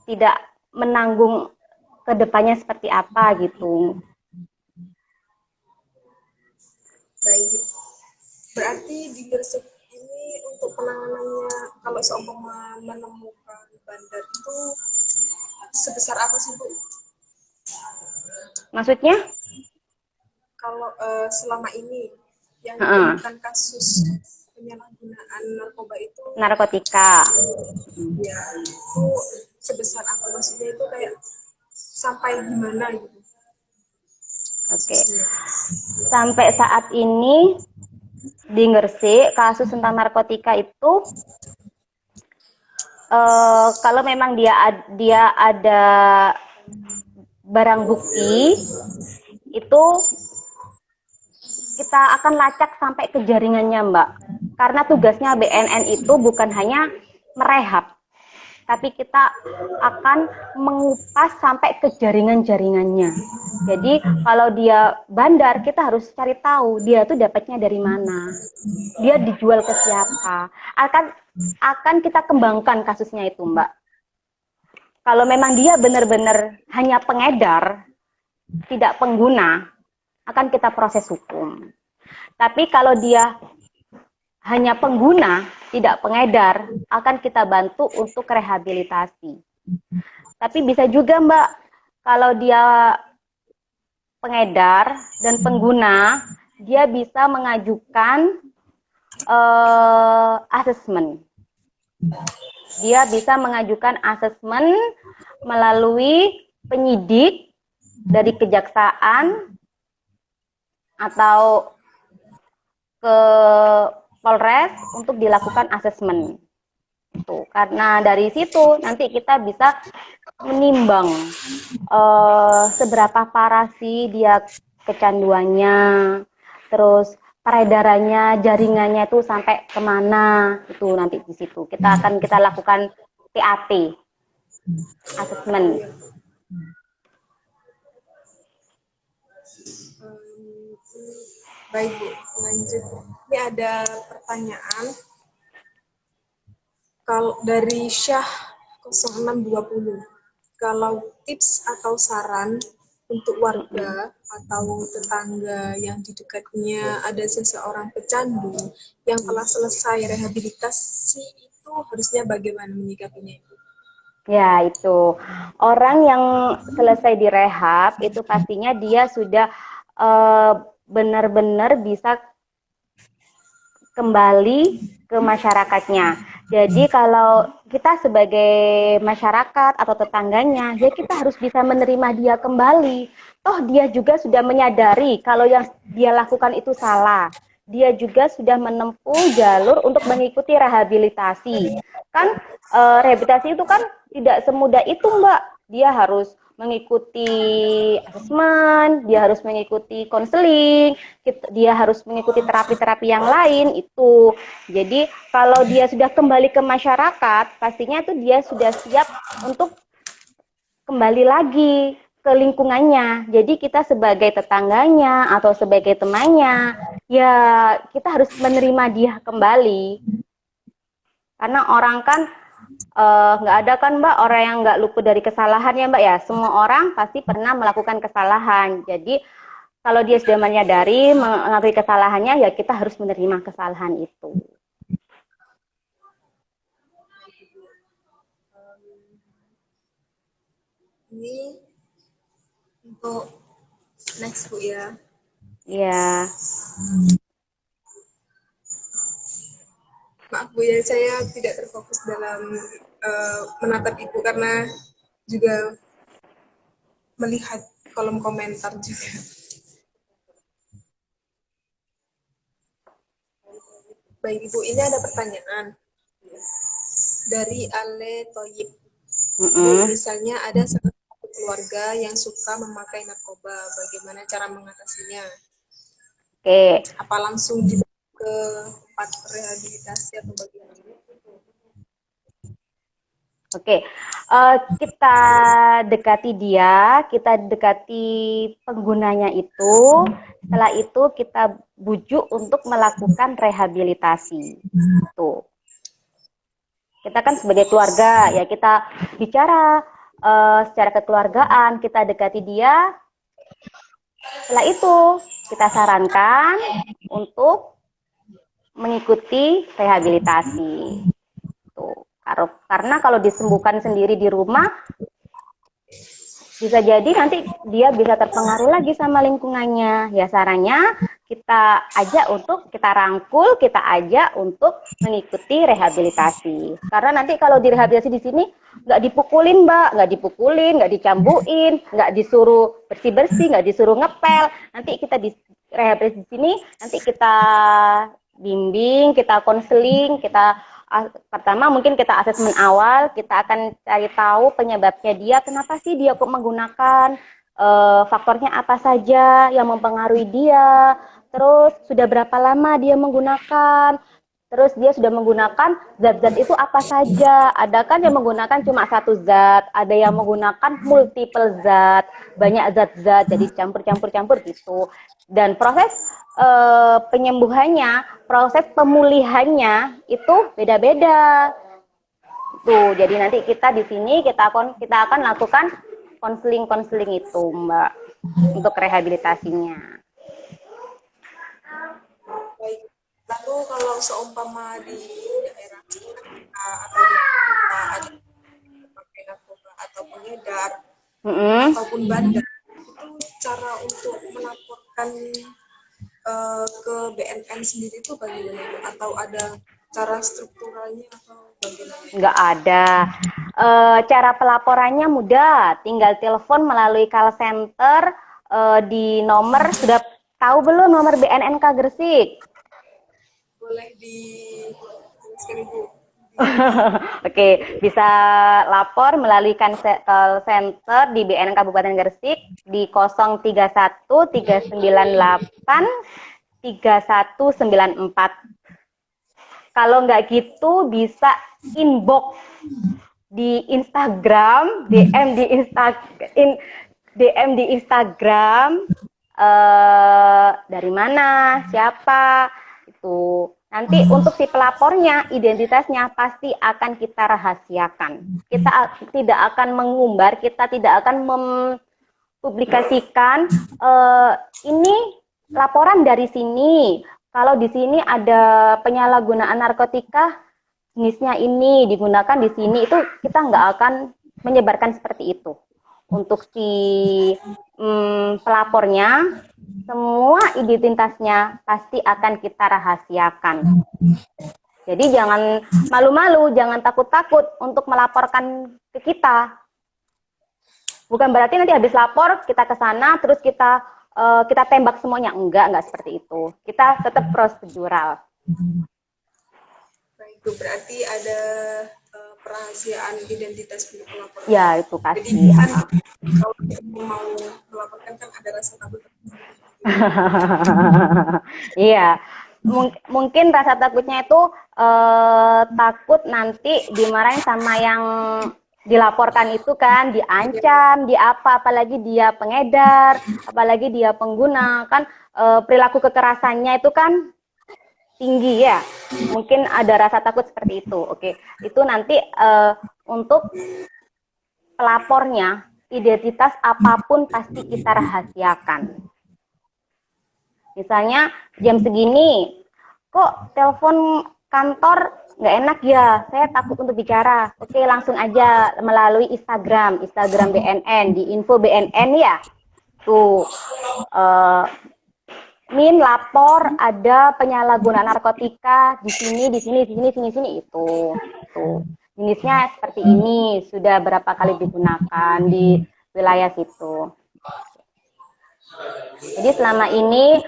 Speaker 4: tidak menanggung kedepannya seperti apa gitu.
Speaker 3: Baik. Berarti di Gresik ini untuk penanganannya kalau seumpama menemukan bandar itu sebesar apa sih Bu?
Speaker 4: Maksudnya?
Speaker 3: kalau selama ini yang
Speaker 4: Heeh.
Speaker 3: ditemukan kasus penyalahgunaan narkoba itu
Speaker 4: Narkotika.
Speaker 3: ya itu sebesar apa, maksudnya itu kayak sampai gimana gitu
Speaker 4: Oke.
Speaker 3: kasusnya.
Speaker 4: Sampai saat ini di Gresik kasus tentang narkotika itu kalau memang dia ada barang bukti itu kita akan lacak sampai ke jaringannya, Mbak. Karena tugasnya BNN itu bukan hanya merehab, tapi kita akan mengupas sampai ke jaringan-jaringannya. Jadi kalau dia bandar, kita harus cari tahu dia tuh dapatnya dari mana, dia dijual ke siapa. Akan kita kembangkan kasusnya itu, Mbak. Kalau memang dia benar-benar hanya pengedar, tidak pengguna, akan kita proses hukum. Tapi kalau dia hanya pengguna, tidak pengedar, akan kita bantu untuk rehabilitasi. Tapi bisa juga, Mbak, kalau dia pengedar dan pengguna, dia bisa mengajukan asesmen. Dia bisa mengajukan asesmen melalui penyidik dari kejaksaan atau ke Polres untuk dilakukan asesmen. Itu karena dari situ nanti kita bisa menimbang seberapa parah sih dia kecanduannya, terus peredarannya, jaringannya itu sampai kemana, itu nanti di situ kita lakukan TAT, asesmen.
Speaker 3: Baik Bu, lanjut. Ini ada pertanyaan. Kalau dari Syah 0620, kalau tips atau saran untuk warga atau tetangga yang di dekatnya ada seseorang pecandu yang telah selesai rehabilitasi itu harusnya bagaimana menyikapinya?
Speaker 4: Ya, itu orang yang selesai direhab itu pastinya dia sudah benar-benar bisa kembali ke masyarakatnya. Jadi kalau kita sebagai masyarakat atau tetangganya, ya kita harus bisa menerima dia kembali. Toh dia juga sudah menyadari kalau yang dia lakukan itu salah. Dia juga sudah menempuh jalur untuk mengikuti rehabilitasi. Kan rehabilitasi itu kan tidak semudah itu, Mbak. Dia harus mengikuti asesmen, dia harus mengikuti konseling, dia harus mengikuti terapi-terapi yang lain itu. Jadi kalau dia sudah kembali ke masyarakat, pastinya itu dia sudah siap untuk kembali lagi ke lingkungannya. Jadi kita sebagai tetangganya atau sebagai temannya, ya kita harus menerima dia kembali. Karena orang kan nggak ada kan Mbak orang yang nggak luput dari kesalahan ya Mbak ya. Semua orang pasti pernah melakukan kesalahan. Jadi kalau dia sudah menyadari mengakui kesalahannya, ya kita harus menerima kesalahan itu.
Speaker 3: Ini untuk next Bu ya.
Speaker 4: Iya.
Speaker 3: Maaf Bu ya, saya tidak terfokus dalam menatap Ibu karena juga melihat kolom komentar juga. Baik Ibu, ini ada pertanyaan dari Ale Toyib. Bu, misalnya ada salah satu keluarga yang suka memakai narkoba, bagaimana cara mengatasinya?
Speaker 4: Oke.
Speaker 3: Apa langsung dibawa ke tempat rehabilitasi atau bagaimana?
Speaker 4: Oke, kita dekati dia, kita dekati penggunanya itu, setelah itu kita bujuk untuk melakukan rehabilitasi. Tuh. Kita kan sebagai keluarga, ya kita bicara secara kekeluargaan, kita dekati dia, setelah itu kita sarankan untuk mengikuti rehabilitasi. Tuh. Karena kalau disembuhkan sendiri di rumah, bisa jadi nanti dia bisa terpengaruh lagi sama lingkungannya. Ya sarannya kita ajak untuk, kita rangkul, kita ajak untuk mengikuti rehabilitasi. Karena nanti kalau direhabilitasi di sini nggak dipukulin Mbak, nggak dipukulin, nggak dicambuin, nggak disuruh bersih-bersih, nggak disuruh ngepel. Nanti kita di rehabilitasi di sini, nanti kita bimbing, kita konseling, kita pertama mungkin kita asesmen awal, kita akan cari tahu penyebabnya dia, kenapa sih dia kok menggunakan, faktornya apa saja yang mempengaruhi dia, terus sudah berapa lama dia menggunakan, terus dia sudah menggunakan zat-zat itu apa saja, ada kan yang menggunakan cuma satu zat, ada yang menggunakan multiple zat, banyak zat-zat, jadi campur-campur-campur gitu, dan proses penyembuhannya, proses pemulihannya itu beda-beda. Tuh, jadi nanti kita di sini kita akan lakukan konseling itu, Mbak, untuk rehabilitasinya.
Speaker 1: Baik. Lalu kalau seumpama di daerah kita atau di kota ada pakai narkoba atau pengedar ataupun bandar, itu cara untuk melaporkan ke BNN sendiri itu bagaimana? Atau ada cara strukturalnya atau bagaimana?
Speaker 4: Nggak ada. Cara pelaporannya mudah, tinggal telepon melalui call center di nomor, sudah tahu belum nomor BNNK Gresik?
Speaker 1: Boleh dijelaskan Ibu?
Speaker 4: Oke, bisa lapor melalui call center di BNN Kabupaten Gresik di 031 398 3194. Kalau nggak gitu bisa inbox di Instagram, DM di Instagram, dari mana, siapa itu. Nanti untuk si pelapornya, identitasnya pasti akan kita rahasiakan. Kita tidak akan mengumbar, kita tidak akan mempublikasikan ini laporan dari sini. Kalau di sini ada penyalahgunaan narkotika, jenisnya ini digunakan di sini, itu kita nggak akan menyebarkan seperti itu. Untuk si pelapornya, semua identitasnya pasti akan kita rahasiakan. Jadi jangan malu-malu, jangan takut-takut untuk melaporkan ke kita. Bukan berarti nanti habis lapor kita ke sana terus kita tembak semuanya, enggak seperti itu. Kita tetap prosedural.
Speaker 1: Baik, itu berarti ada perahasiaan identitas milik pelapor.
Speaker 4: Ya, itu pasti.
Speaker 1: Jadi kan kalau kita mau melaporkan kan ada rasa takut.
Speaker 4: Iya, mungkin rasa takutnya itu takut nanti dimarahin sama yang dilaporkan itu kan, diancam, apalagi dia pengedar, apalagi dia pengguna, kan perilaku kekerasannya itu kan tinggi ya. Mungkin ada rasa takut seperti itu. Oke, itu nanti untuk pelapornya, identitas apapun pasti kita rahasiakan. Misalnya jam segini, kok telepon kantor nggak enak ya, saya takut untuk bicara. Oke, langsung aja melalui Instagram BNN, di info BNN ya. Tuh, Min lapor ada penyalahgunaan narkotika di sini itu. Tuh, jenisnya seperti ini, sudah berapa kali digunakan di wilayah situ. Jadi selama ini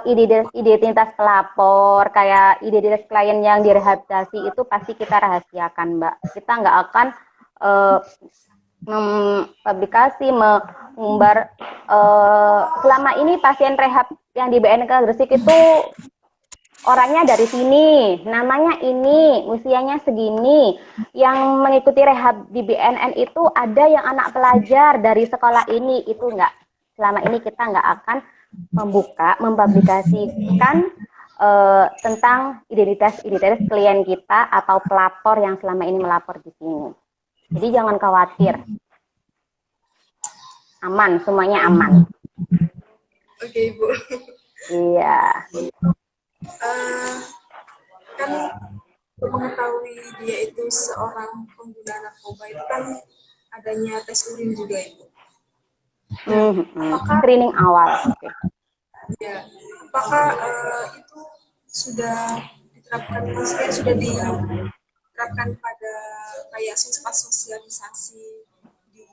Speaker 4: identitas pelapor, kayak identitas klien yang direhabilitasi itu pasti kita rahasiakan, Mbak. Kita nggak akan mempublikasi, mengumbar. Selama ini pasien rehab yang di BNK Gresik itu orangnya dari sini, namanya ini, usianya segini. Yang mengikuti rehab di BNN itu ada yang anak pelajar dari sekolah ini, itu enggak. Selama ini kita nggak akan mempublikasikan tentang identitas klien kita atau pelapor yang selama ini melapor di sini. Jadi jangan khawatir, aman, semuanya aman.
Speaker 1: Oke, Ibu.
Speaker 4: Iya.
Speaker 1: Kan untuk mengetahui dia itu seorang pengguna narkoba itu kan adanya tes urin juga, Ibu.
Speaker 3: Apakah
Speaker 4: Screening awal. Okay.
Speaker 3: ya, apakah itu sudah diterapkan, maksudnya sudah diterapkan pada kayak pas sosialisasi di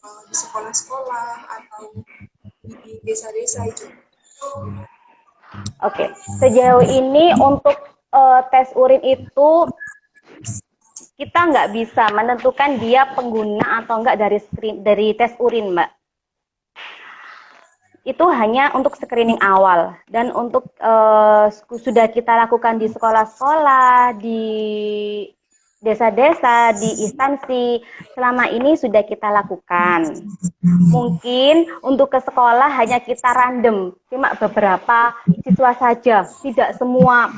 Speaker 3: di sekolah-sekolah atau di desa-desa itu?
Speaker 4: Oke, sejauh ini untuk tes urin itu kita nggak bisa menentukan dia pengguna atau enggak dari tes urin, Mbak. Itu hanya untuk screening awal dan untuk sudah kita lakukan di sekolah-sekolah, di desa-desa, di instansi, selama ini sudah kita lakukan. Mungkin untuk ke sekolah hanya kita random, cuma beberapa siswa saja, tidak semua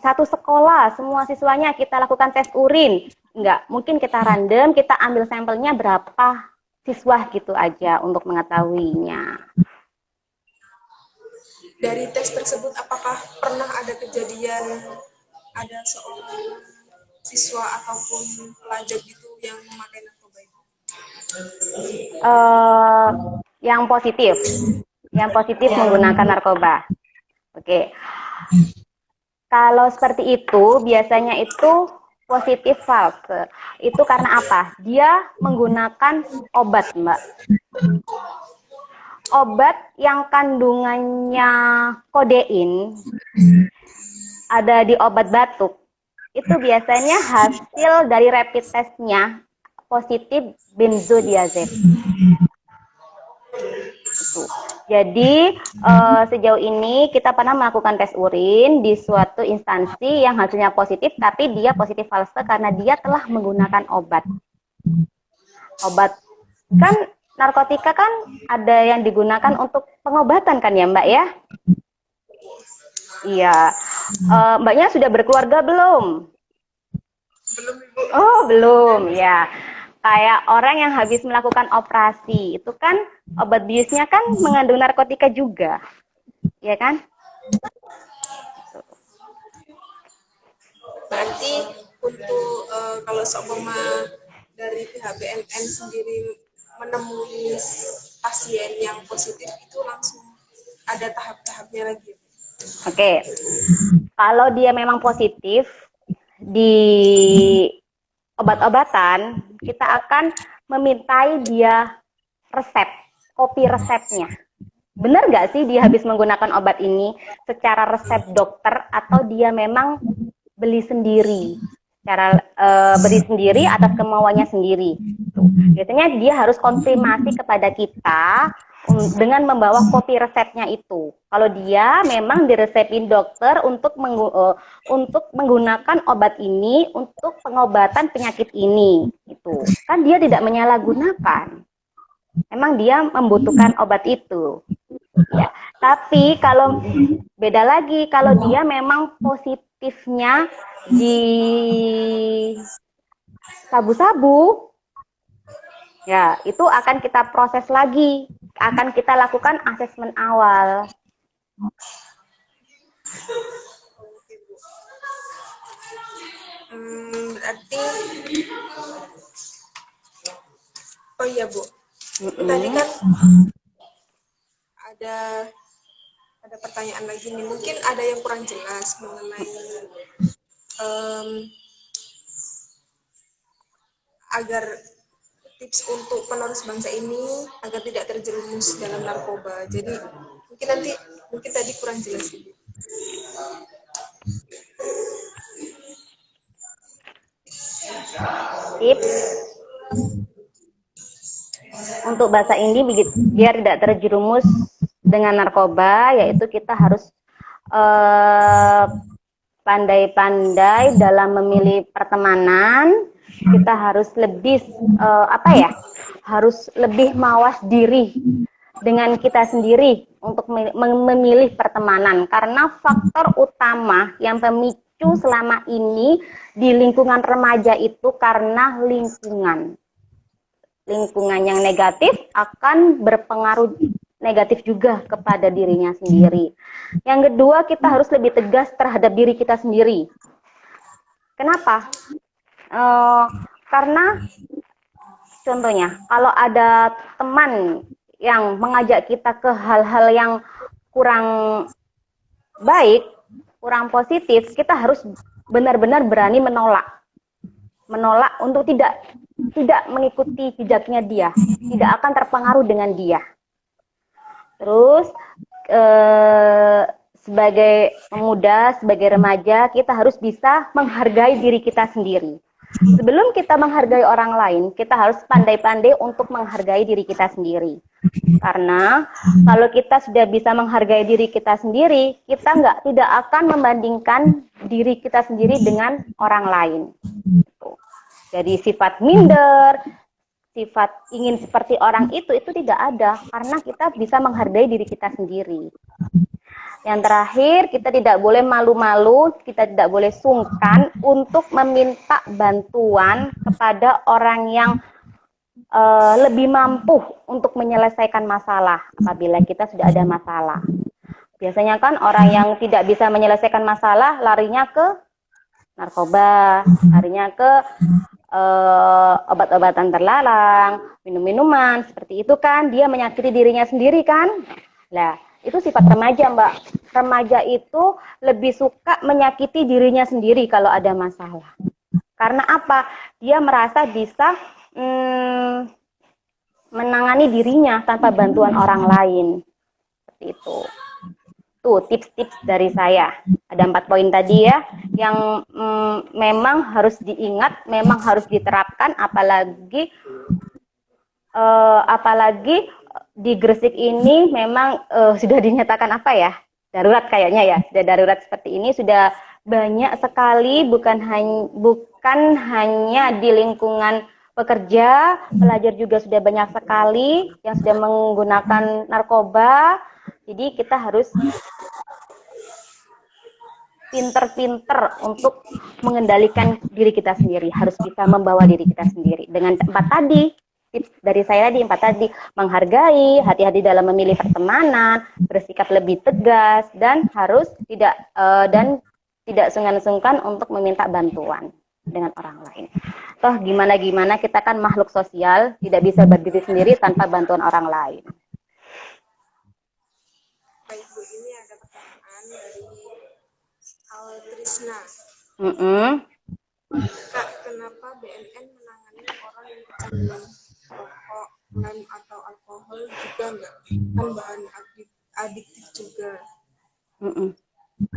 Speaker 4: satu sekolah, semua siswanya kita lakukan tes urin. Enggak, mungkin kita random, kita ambil sampelnya berapa siswa gitu aja untuk mengetahuinya.
Speaker 3: Dari tes tersebut, apakah pernah ada kejadian ada seorang siswa ataupun pelajar gitu yang memakai narkoba itu?
Speaker 4: Yang positif menggunakan narkoba. Oke. Kalau seperti itu, biasanya itu positif false. Itu karena apa? Dia menggunakan obat, Mbak. Obat yang kandungannya kodein ada di obat batuk. Itu biasanya hasil dari rapid testnya positif benzodiazepin. Itu. Jadi sejauh ini kita pernah melakukan tes urin di suatu instansi yang hasilnya positif, tapi dia positif false karena dia telah menggunakan obat. Obat kan narkotika kan ada yang digunakan untuk pengobatan kan ya Mbak ya? Iya. Mbaknya sudah berkeluarga belum?
Speaker 3: Belum, Ibu.
Speaker 4: Oh belum ya. Kayak orang yang habis melakukan operasi, itu kan obat biusnya kan mengandung narkotika juga, ya kan?
Speaker 3: Berarti untuk kalau seumpama dari pihak BNN sendiri menemui pasien yang positif itu langsung ada tahap-tahapnya lagi.
Speaker 4: Oke, kalau dia memang positif di obat-obatan, kita akan memintai dia resep, kopi resepnya. Benar nggak sih dia habis menggunakan obat ini secara resep dokter atau dia memang beli sendiri, beli sendiri atas kemauannya sendiri. Biasanya dia harus konfirmasi kepada kita dengan membawa kopi resepnya itu. Kalau dia memang diresepin dokter untuk menggunakan obat ini untuk pengobatan penyakit ini, itu kan dia tidak menyalahgunakan. Emang dia membutuhkan obat itu. Ya. Tapi kalau beda lagi, kalau dia memang positifnya di sabu-sabu, ya itu akan kita proses lagi, akan kita lakukan asesmen awal.
Speaker 3: Berarti, oh iya Bu, tadi kan ada pertanyaan lagi nih, mungkin ada yang kurang jelas mengenai agar tips untuk penerus bangsa ini agar tidak terjerumus dalam narkoba. Jadi mungkin tadi kurang jelas ini.
Speaker 4: Tips untuk bahasa ini biar tidak terjerumus dengan narkoba, yaitu kita harus pandai-pandai dalam memilih pertemanan. Kita harus lebih harus lebih mawas diri dengan kita sendiri untuk memilih pertemanan, karena faktor utama yang pemicu selama ini di lingkungan remaja itu karena lingkungan yang negatif akan berpengaruh negatif juga kepada dirinya sendiri. Yang kedua, kita harus lebih tegas terhadap diri kita sendiri. Kenapa? Karena Contohnya, kalau ada teman yang mengajak kita ke hal-hal yang kurang baik, kurang positif, kita harus benar-benar berani menolak. Menolak untuk tidak mengikuti jejaknya dia, tidak akan terpengaruh dengan dia. Terus sebagai pemuda, sebagai remaja, kita harus bisa menghargai diri kita sendiri. Sebelum kita menghargai orang lain, kita harus pandai-pandai untuk menghargai diri kita sendiri. Karena kalau kita sudah bisa menghargai diri kita sendiri, kita tidak akan membandingkan diri kita sendiri dengan orang lain. Jadi sifat minder, sifat ingin seperti orang itu tidak ada, karena kita bisa menghargai diri kita sendiri. Yang terakhir, kita tidak boleh malu-malu, kita tidak boleh sungkan untuk meminta bantuan kepada orang yang lebih mampu untuk menyelesaikan masalah apabila kita sudah ada masalah. Biasanya kan orang yang tidak bisa menyelesaikan masalah larinya ke narkoba, larinya ke obat-obatan terlarang, minum-minuman, seperti itu kan, dia menyakiti dirinya sendiri kan. Nah, itu sifat remaja, Mbak. Remaja itu lebih suka menyakiti dirinya sendiri kalau ada masalah. Karena apa? Dia merasa bisa menangani dirinya tanpa bantuan orang lain. Seperti itu. Tuh tips-tips dari saya. Ada 4 poin tadi ya, yang memang harus diingat, memang harus diterapkan, apalagi di Gresik ini memang sudah dinyatakan apa ya, darurat kayaknya ya, sudah darurat seperti ini, sudah banyak sekali, bukan hanya di lingkungan pekerja, pelajar juga sudah banyak sekali yang sudah menggunakan narkoba. Jadi kita harus pinter-pinter untuk mengendalikan diri kita sendiri, harus bisa membawa diri kita sendiri. Dengan 4 tadi, tips dari saya tadi, 4 tadi, menghargai, hati-hati dalam memilih pertemanan, bersikap lebih tegas, dan harus tidak sungkan-sungkan untuk meminta bantuan dengan orang lain. Toh gimana-gimana kita kan makhluk sosial, tidak bisa berdiri sendiri tanpa bantuan orang lain.
Speaker 1: Baik Bu, ini ada pertanyaan dari Trisna. Kak, kenapa BNN menangani orang yang kecanduan rokok, lem atau alkohol juga enggak? Kan bahan adiktif juga.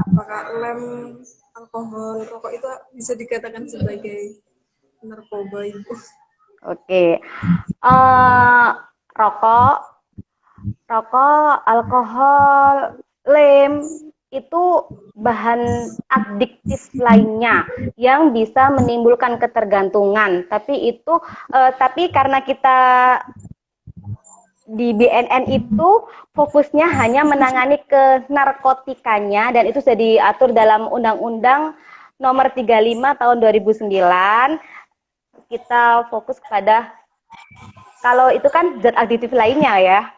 Speaker 1: Apakah lem, alkohol, rokok itu bisa dikatakan sebagai narkoba, Ibu?
Speaker 4: Oke. Rokok, alkohol, lem itu bahan adiktif lainnya yang bisa menimbulkan ketergantungan. Tapi karena kita di BNN itu fokusnya hanya menangani ke narkotikanya, dan itu sudah diatur dalam Undang-Undang Nomor 35 Tahun 2009. Kita fokus kepada, kalau itu kan zat adiktif lainnya ya.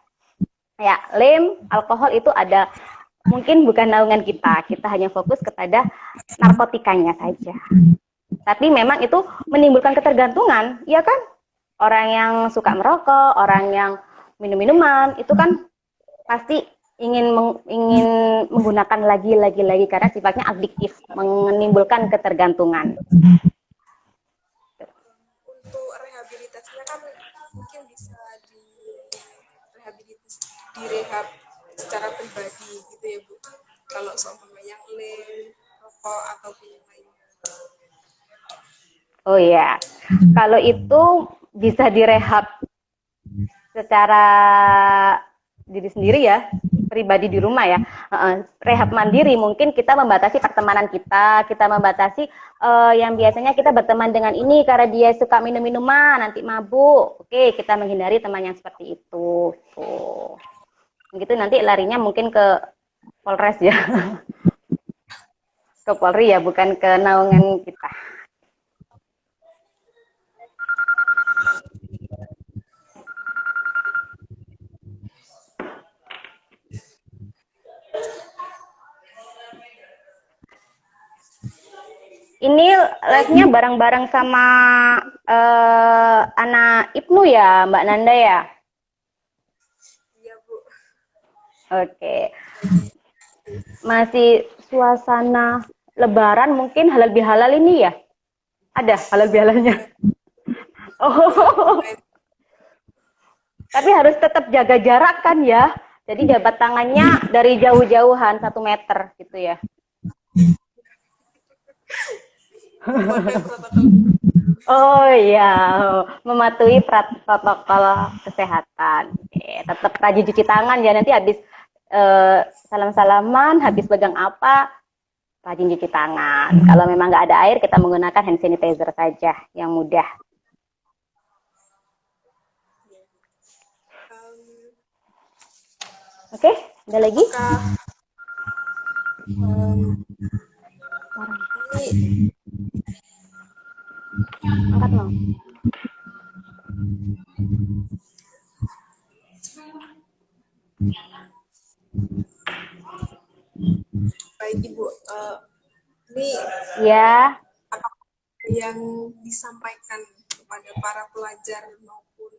Speaker 4: Ya, lem, alkohol itu ada, mungkin bukan naungan kita hanya fokus kepada narkotikanya saja. Tapi memang itu menimbulkan ketergantungan, ya kan? Orang yang suka merokok, orang yang minum-minuman, itu kan pasti ingin menggunakan lagi karena sifatnya adiktif, menimbulkan ketergantungan.
Speaker 1: Untuk rehabilitasinya kan mungkin bisa direhab secara pribadi gitu ya Bu, kalau seumpama yang lem, rokok ataupun yang lainnya.
Speaker 4: Oh iya, kalau itu bisa direhab secara diri sendiri ya, pribadi di rumah ya. Rehab mandiri, mungkin kita membatasi pertemanan kita membatasi yang biasanya kita berteman dengan ini karena dia suka minum-minuman, nanti mabuk. Oke, kita menghindari teman yang seperti itu. Tuh. Begitu nanti larinya mungkin ke Polres ya. Ke Polri ya, bukan ke naungan kita. Ini live-nya bareng-bareng sama anak Ibnu ya, Mbak Nanda ya?
Speaker 3: Iya, Bu.
Speaker 4: Oke. Masih suasana Lebaran mungkin halal bihalal ini ya? Ada halal bihalalnya? Oh. Tapi harus tetap jaga jarak kan ya? Jadi jabat tangannya dari jauh-jauhan 1 meter gitu ya. Oh iya, mematuhi protokol kesehatan. Oke, tetap rajin cuci tangan ya, nanti habis salam-salaman, habis pegang apa, rajin cuci tangan. Kalau memang nggak ada air, kita menggunakan hand sanitizer saja yang mudah. Oke, ada lagi? Angkat loh.
Speaker 3: Baik Ibu, ini
Speaker 4: Ya.
Speaker 3: apa yang disampaikan kepada para pelajar maupun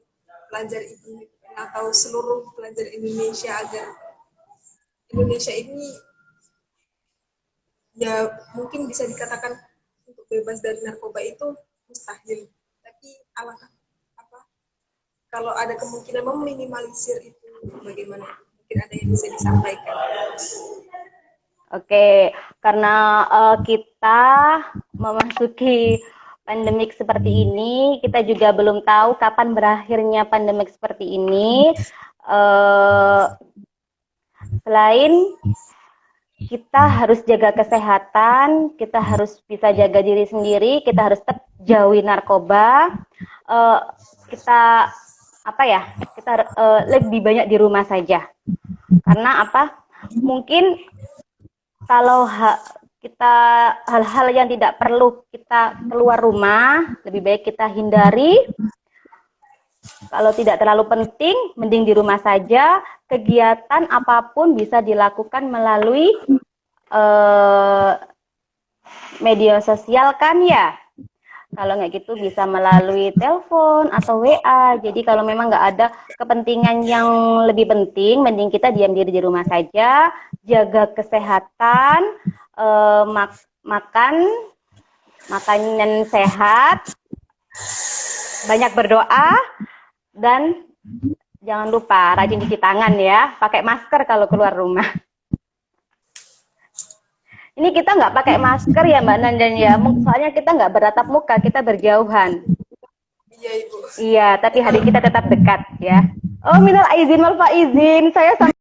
Speaker 3: pelajar ini atau seluruh pelajar Indonesia agar Indonesia ini ya mungkin bisa dikatakan untuk bebas dari narkoba itu mustahil, tapi alangkah apa kalau ada kemungkinan meminimalisir itu bagaimana, mungkin ada yang bisa disampaikan.
Speaker 4: Oke, karena kita memasuki pandemik seperti ini, kita juga belum tahu kapan berakhirnya pandemik seperti ini. Selain kita harus jaga kesehatan, kita harus bisa jaga diri sendiri, kita harus tetap jauhi narkoba. Kita kita lebih banyak di rumah saja. Karena apa? Mungkin kalau kita hal-hal yang tidak perlu kita keluar rumah, lebih baik kita hindari. Kalau tidak terlalu penting, mending di rumah saja. Kegiatan apapun bisa dilakukan melalui media sosial kan ya. Kalau nggak gitu bisa melalui telepon atau WA. Jadi kalau memang nggak ada kepentingan yang lebih penting, mending kita diam diri di rumah saja, jaga kesehatan, makan makanan sehat, banyak berdoa, dan jangan lupa rajin cuci tangan ya, pakai masker kalau keluar rumah. Ini kita nggak pakai masker ya Mbak Nandan ya, soalnya kita nggak beratap muka, kita berjauhan.
Speaker 3: Iya Ibu.
Speaker 4: Iya, tapi hati kita tetap dekat ya. Oh minal aizin wal faizin, saya